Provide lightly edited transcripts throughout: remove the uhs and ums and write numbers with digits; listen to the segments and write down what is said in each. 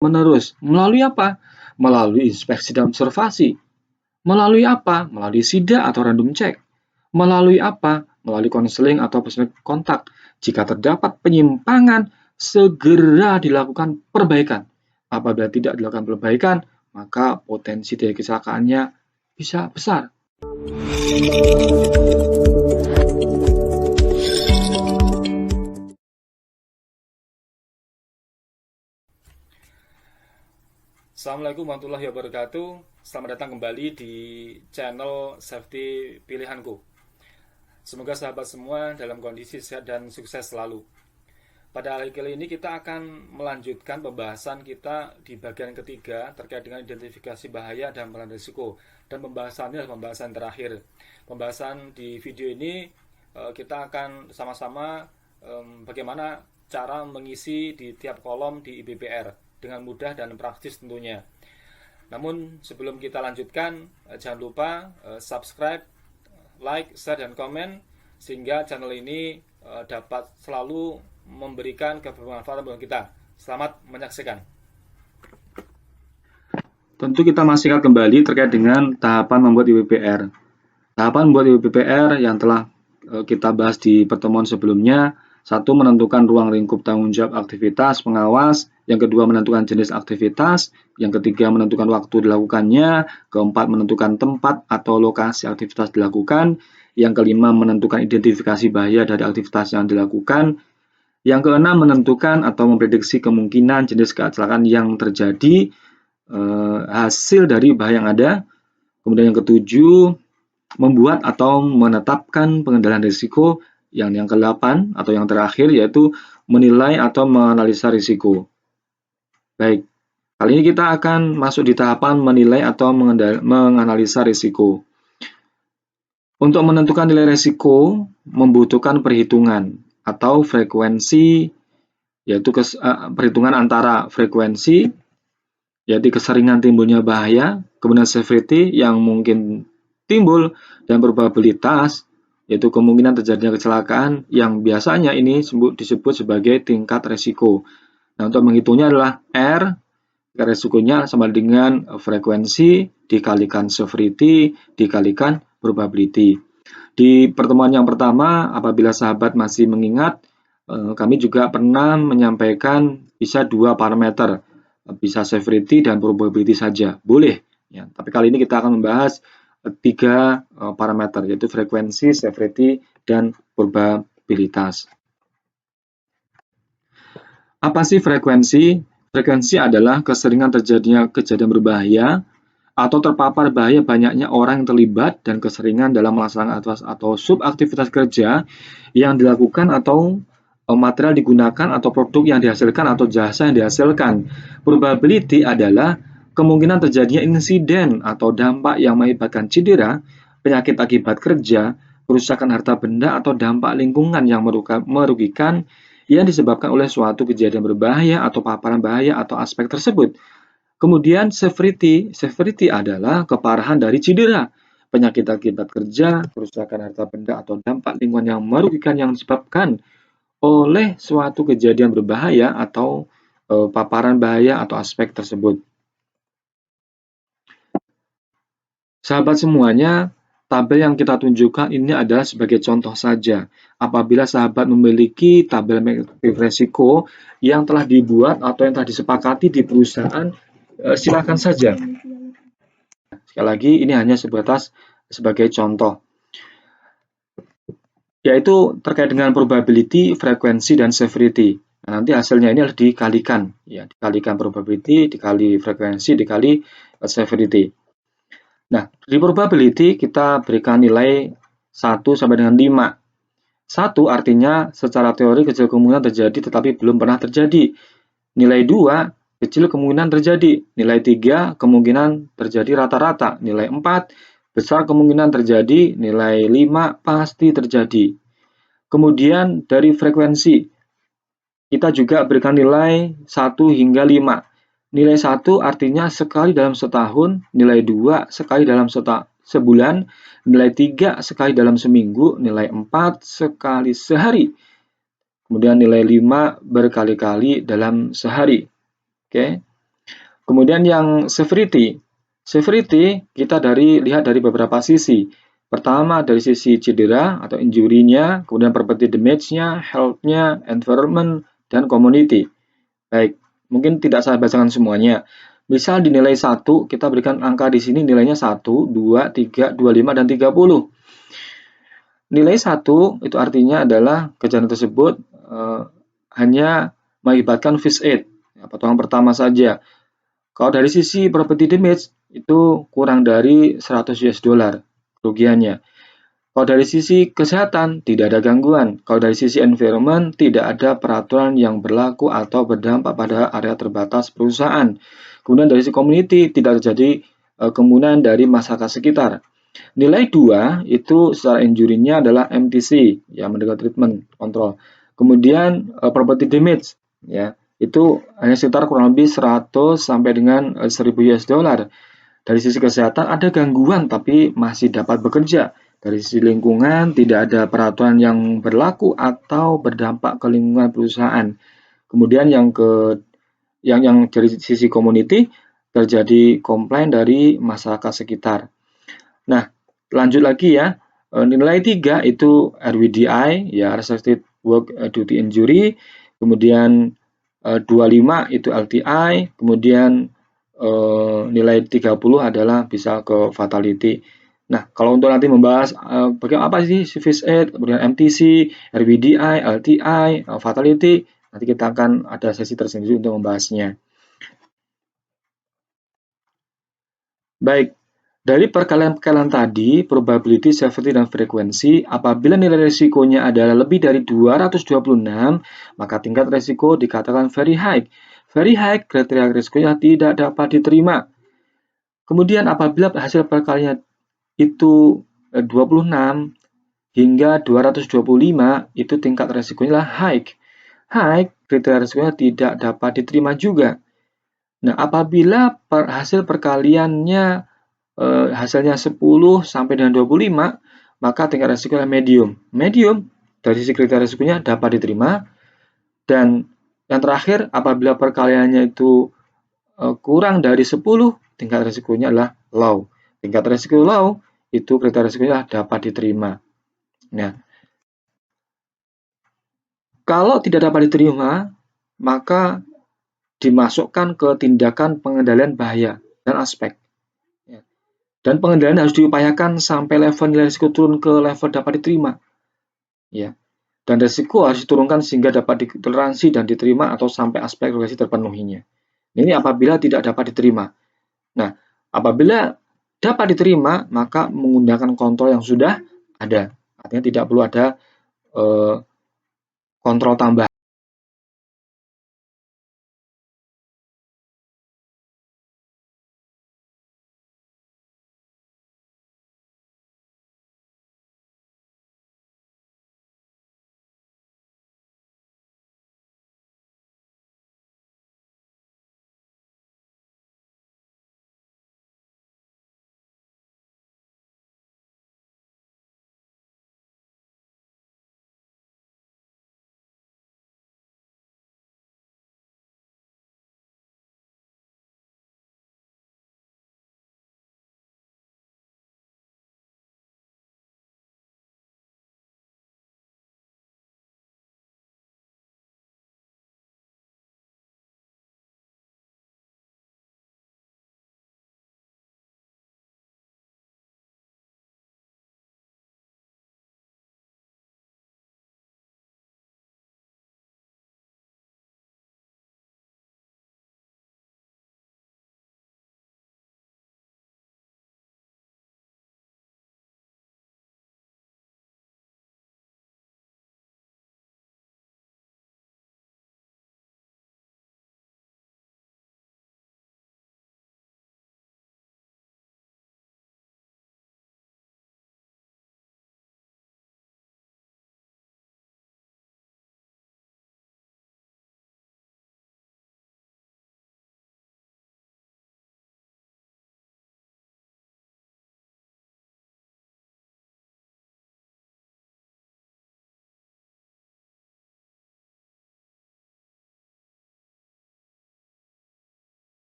menerus. Melalui apa? Melalui inspeksi dan observasi. Melalui apa? Melalui SIDA atau random check. Melalui apa? Melalui konseling atau personal kontak. Jika terdapat penyimpangan, segera dilakukan perbaikan. Apabila tidak dilakukan perbaikan, maka potensi dari kecelakaannya bisa besar. Assalamualaikum warahmatullahi wabarakatuh. Selamat datang kembali di channel Safety Pilihanku. Semoga sahabat semua dalam kondisi sehat dan sukses selalu. Pada hari kali ini kita akan melanjutkan pembahasan kita di bagian ketiga terkait dengan identifikasi bahaya dan peran risiko. Dan pembahasannya adalah pembahasan terakhir. Pembahasan di video ini kita akan sama-sama bagaimana cara mengisi di tiap kolom di IBPR dengan mudah dan praktis tentunya. Namun sebelum kita lanjutkan, jangan lupa subscribe, like, share, dan komen sehingga channel ini dapat selalu memberikan kebermanfaatan bagi kita. Selamat menyaksikan. Tentu kita masih ingat kembali terkait dengan tahapan membuat IBPR. Tahapan membuat IBPR yang telah kita bahas di pertemuan sebelumnya. Satu, menentukan ruang lingkup tanggung jawab aktivitas pengawas. Yang kedua, menentukan jenis aktivitas. Yang ketiga, menentukan waktu dilakukannya. Keempat, menentukan tempat atau lokasi aktivitas dilakukan. Yang kelima, menentukan identifikasi bahaya dari aktivitas yang dilakukan. Yang keenam, menentukan atau memprediksi kemungkinan jenis kecelakaan yang terjadi hasil dari bahaya yang ada. Kemudian yang ketujuh, membuat atau menetapkan pengendalian risiko. Yang ke-8 atau yang terakhir yaitu menilai atau menganalisa risiko. Baik, kali ini kita akan masuk di tahapan menilai atau menganalisa risiko. Untuk menentukan nilai risiko membutuhkan perhitungan atau frekuensi, yaitu perhitungan antara frekuensi, yaitu keseringan timbulnya bahaya, kemudian severity yang mungkin timbul, dan probabilitas, yaitu kemungkinan terjadinya kecelakaan yang biasanya ini disebut sebagai tingkat resiko. Nah, untuk menghitungnya adalah R, resikonya sama dengan frekuensi dikalikan severity dikalikan probability. Di pertemuan yang pertama, apabila sahabat masih mengingat, kami juga pernah menyampaikan bisa dua parameter, bisa severity dan probability saja, boleh. Ya, tapi kali ini kita akan membahas tiga parameter, yaitu frekuensi, severity, dan probabilitas. Apa sih frekuensi? Frekuensi adalah keseringan terjadinya kejadian berbahaya atau terpapar bahaya banyaknya orang yang terlibat dan keseringan dalam melaksanakan aktivitas atau subaktivitas kerja yang dilakukan atau material digunakan atau produk yang dihasilkan atau jasa yang dihasilkan. Probability adalah kemungkinan terjadinya insiden atau dampak yang mengakibatkan cedera, penyakit akibat kerja, kerusakan harta benda, atau dampak lingkungan yang merugikan yang disebabkan oleh suatu kejadian berbahaya atau paparan bahaya atau aspek tersebut. Kemudian severity adalah keparahan dari cedera, penyakit akibat kerja, kerusakan harta benda, atau dampak lingkungan yang merugikan yang disebabkan oleh suatu kejadian berbahaya atau paparan bahaya atau aspek tersebut. Sahabat semuanya, tabel yang kita tunjukkan ini adalah sebagai contoh saja. Apabila sahabat memiliki tabel risiko yang telah dibuat atau yang telah disepakati di perusahaan, silakan saja. Sekali lagi, ini hanya sebatas sebagai contoh. Yaitu terkait dengan probability, frekuensi, dan severity. Nah, nanti hasilnya ini harus dikalikan. Ya, dikalikan probability, dikali frekuensi, dikali severity. Nah, di probability kita berikan nilai 1 sampai dengan 5. 1 artinya secara teori kecil kemungkinan terjadi tetapi belum pernah terjadi. Nilai 2 kecil kemungkinan terjadi. Nilai 3 kemungkinan terjadi rata-rata. Nilai 4 besar kemungkinan terjadi. Nilai 5 pasti terjadi. Kemudian dari frekuensi kita juga berikan nilai 1 hingga 5. Nilai 1 artinya sekali dalam setahun, nilai 2 sekali dalam sebulan, nilai 3 sekali dalam seminggu, nilai 4 sekali sehari. Kemudian nilai 5 berkali-kali dalam sehari. Oke. Kemudian yang severity. Severity kita lihat dari beberapa sisi. Pertama dari sisi cedera atau injury-nya, kemudian property damage-nya, health-nya, environment, dan community. Baik, mungkin tidak saya bacakan semuanya. Misal di nilai 1, kita berikan angka di sini nilainya 1, 2, 3, 25, dan 30. Nilai 1 itu artinya adalah kejadian tersebut hanya mengakibatkan first aid, potongan pertama saja. Kalau dari sisi property damage itu kurang dari 100 US dollar kerugiannya. Kalau dari sisi kesehatan tidak ada gangguan. Kalau dari sisi environment tidak ada peraturan yang berlaku atau berdampak pada area terbatas perusahaan. Kemudian dari sisi community tidak terjadi kerumunan dari masyarakat sekitar. Nilai 2 itu secara injury-nya adalah MTC, ya medical treatment control. Kemudian property damage, ya itu hanya sekitar kurang lebih 100 sampai dengan 1000 US dollar. Dari sisi kesehatan ada gangguan tapi masih dapat bekerja. Dari sisi lingkungan tidak ada peraturan yang berlaku atau berdampak ke lingkungan perusahaan. Kemudian yang dari sisi community terjadi komplain dari masyarakat sekitar. Nah, lanjut lagi ya. Nilai 3 itu RWDI, ya Restricted Work Duty Injury. Kemudian 25 itu LTI. Kemudian nilai 30 adalah bisa ke fatality. Nah, kalau untuk nanti membahas bagaimana apa sih first aid, kemudian MTC, RWDI, LTI, fatality, nanti kita akan ada sesi tersendiri untuk membahasnya. Baik, dari perkalian-perkalian tadi, probability, severity, dan frekuensi, apabila nilai risikonya adalah lebih dari 226, maka tingkat risiko dikatakan very high. Very high, kriteria risikonya tidak dapat diterima. Kemudian apabila hasil perkalian itu 26 hingga 225, itu tingkat risikonya high. High, kriteria risikonya tidak dapat diterima juga. Nah, apabila hasil perkaliannya hasilnya 10 sampai dengan 25, maka tingkat risikonya medium. Medium dari sisi kriteria risikonya dapat diterima. Dan yang terakhir, apabila perkaliannya itu kurang dari 10, tingkat risikonya adalah low. Tingkat risiko low itu kriteria risikonya dapat diterima. Nah, kalau tidak dapat diterima, maka dimasukkan ke tindakan pengendalian bahaya dan aspek. Dan pengendalian harus diupayakan sampai level nilai risiko turun ke level dapat diterima. Ya. Dan risiko harus diturunkan sehingga dapat ditoleransi dan diterima atau sampai aspek regulasi terpenuhinya. Ini apabila tidak dapat diterima. Nah, apabila dapat diterima, maka menggunakan kontrol yang sudah ada. Artinya tidak perlu ada kontrol tambahan.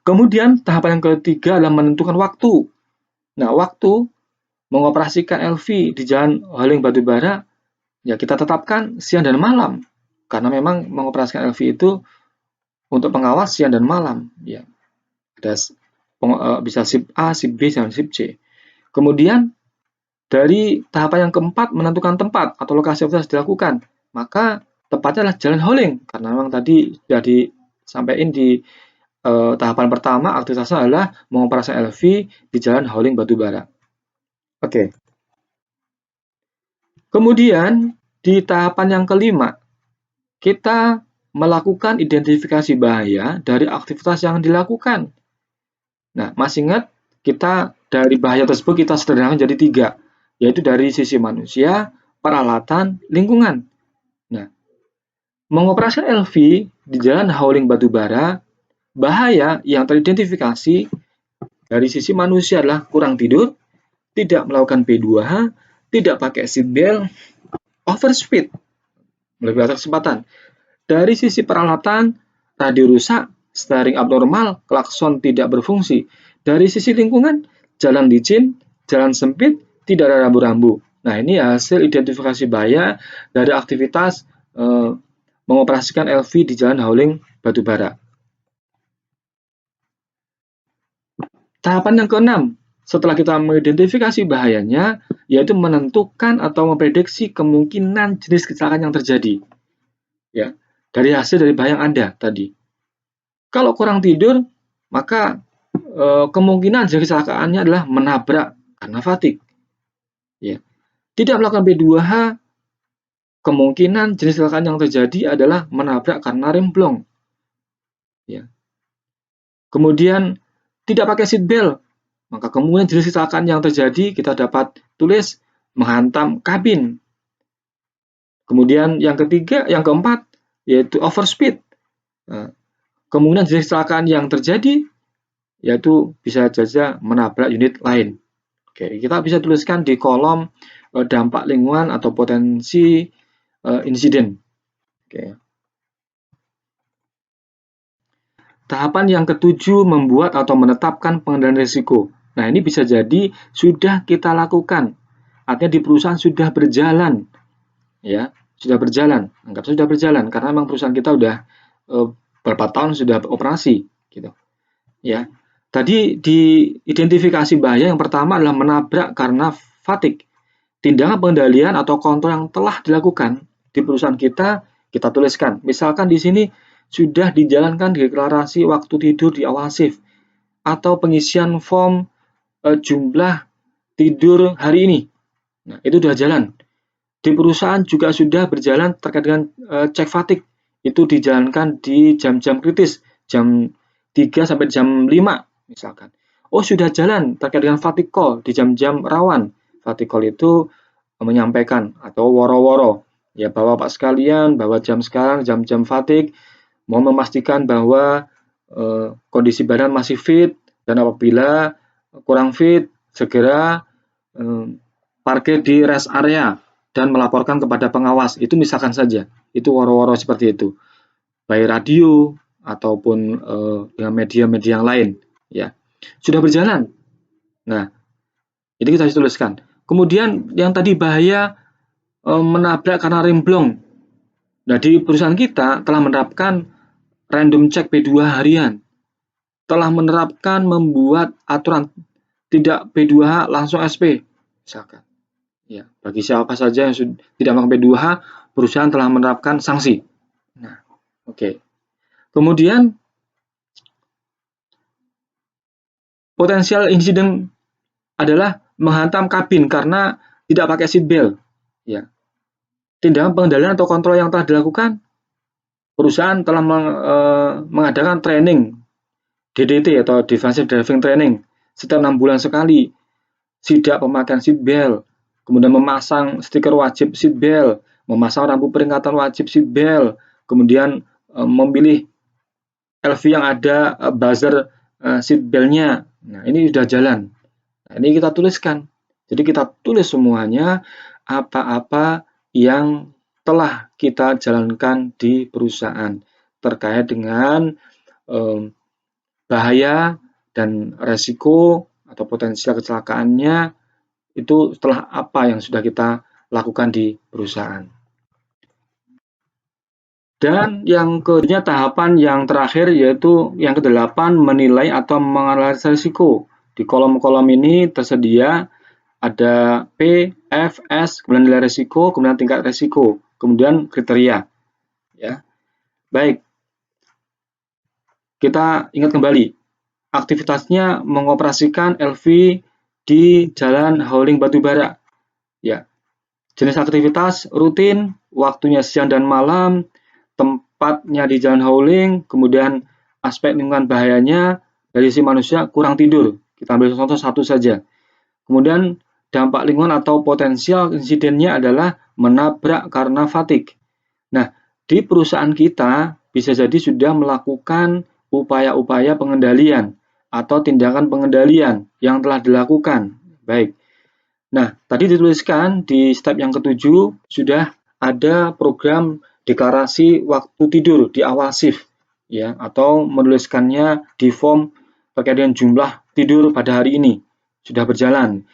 Kemudian tahapan yang ketiga adalah menentukan waktu. Nah, waktu mengoperasikan LV di Jalan Haling Batubara, ya kita tetapkan siang dan malam. Karena memang mengoperasikan LV itu untuk pengawas siang dan malam. Ya, ada bisa SIP A, SIP B, dan SIP C. Kemudian dari tahapan yang keempat menentukan tempat atau lokasi aktivitas dilakukan. Maka tepatnya adalah Jalan Haling, karena memang tadi sudah disampaikan di tahapan pertama aktivitasnya adalah mengoperasikan LV di Jalan Haling Batubara. Oke. Kemudian di tahapan yang kelima, kita melakukan identifikasi bahaya dari aktivitas yang dilakukan. Nah, masih ingat kita dari bahaya tersebut kita sederhanakan jadi 3, yaitu dari sisi manusia, peralatan, lingkungan. Nah, mengoperasikan LV di Jalan Haling Batubara, bahaya yang teridentifikasi dari sisi manusia adalah kurang tidur, tidak melakukan P2H, tidak pakai seatbelt, overspeed, melebihi kecepatan. Dari sisi peralatan, radio rusak, steering abnormal, klakson tidak berfungsi. Dari sisi lingkungan, jalan licin, jalan sempit, tidak ada rambu-rambu. Nah, ini hasil identifikasi bahaya dari aktivitas mengoperasikan LV di Jalan Haling Batubara. Tahapan yang keenam, setelah kita mengidentifikasi bahayanya, yaitu menentukan atau memprediksi kemungkinan jenis kecelakaan yang terjadi. Ya, dari hasil dari bahaya yang ada tadi. Kalau kurang tidur, maka kemungkinan jenis kecelakaannya adalah menabrak karena fatigue. Ya. Tidak melakukan P2H, kemungkinan jenis kecelakaan yang terjadi adalah menabrak karena remblong. Ya. Kemudian tidak pakai seatbelt, maka kemungkinan jenis kecelakaan yang terjadi kita dapat tulis menghantam kabin. Kemudian yang keempat, yaitu overspeed. Nah, kemungkinan jenis kecelakaan yang terjadi yaitu bisa saja menabrak unit lain. Oke, kita bisa tuliskan di kolom dampak lingkungan atau potensi insiden. Oke. Tahapan yang ketujuh membuat atau menetapkan pengendalian risiko. Nah, ini bisa jadi sudah kita lakukan. Artinya di perusahaan sudah berjalan. Ya, sudah berjalan. Anggap sudah berjalan karena memang perusahaan kita sudah berapa tahun sudah operasi gitu. Ya. Tadi di identifikasi bahaya yang pertama adalah menabrak karena fatigue. Tindakan pengendalian atau kontrol yang telah dilakukan di perusahaan kita tuliskan. Misalkan di sini sudah dijalankan deklarasi waktu tidur di awal shift atau pengisian form jumlah tidur hari ini. Nah, itu sudah jalan. Di perusahaan juga sudah berjalan terkait dengan cek fatigue. Itu dijalankan di jam-jam kritis, jam 3 sampai jam 5 misalkan. Oh, sudah jalan terkait dengan fatigue call di jam-jam rawan. Fatigue call itu menyampaikan atau woro-woro. Ya, Bapak sekalian, bahwa jam sekarang jam-jam fatigue, mau memastikan bahwa kondisi badan masih fit, dan apabila kurang fit, segera parkir di rest area dan melaporkan kepada pengawas. Itu misalkan saja, itu woro-woro seperti itu, baik radio ataupun dengan media-media yang lain. Ya, sudah berjalan. Nah, ini kita tuliskan. Kemudian yang tadi bahaya menabrak karena remblong. Nah, di perusahaan kita telah menerapkan random check P2 harian. Telah menerapkan membuat aturan tidak P2H langsung SP. Misalkan. Ya, bagi siapa saja yang tidak melakukan P2H, perusahaan telah menerapkan sanksi. Nah, oke. Kemudian potensial insiden adalah menghantam kabin karena tidak pakai seatbelt. Ya. Tindakan pengendalian atau kontrol yang telah dilakukan, perusahaan telah mengadakan training DDT atau Defensive Driving Training setiap 6 bulan sekali, sidak pemakaian seatbelt, kemudian memasang stiker wajib seatbelt, memasang lampu peringatan wajib seatbelt, kemudian memilih LV yang ada buzzer seatbeltnya. Nah, ini sudah jalan. Nah, ini kita tuliskan. Jadi kita tulis semuanya apa-apa yang telah kita jalankan di perusahaan terkait dengan bahaya dan resiko atau potensial kecelakaannya itu setelah apa yang sudah kita lakukan di perusahaan. Dan yang kedua tahapan yang terakhir yaitu yang ke-8 menilai atau menganalisis risiko. Di kolom-kolom ini tersedia ada P, F, S, kemudian nilai risiko, kemudian tingkat risiko, kemudian kriteria. Ya. Baik. Kita ingat kembali. Aktivitasnya mengoperasikan LV di Jalan Hauling Batubara. Ya. Jenis aktivitas rutin, waktunya siang dan malam, tempatnya di Jalan Hauling, kemudian aspek lingkungan bahayanya dari si manusia kurang tidur. Kita ambil contoh satu saja. Kemudian dampak lingkungan atau potensial insidennya adalah menabrak karena fatigue. Nah, di perusahaan kita bisa jadi sudah melakukan upaya-upaya pengendalian atau tindakan pengendalian yang telah dilakukan. Baik. Nah, tadi dituliskan di step yang ke-7 sudah ada program deklarasi waktu tidur di awal shift ya, atau menuliskannya di form terkait dengan jumlah tidur pada hari ini sudah berjalan.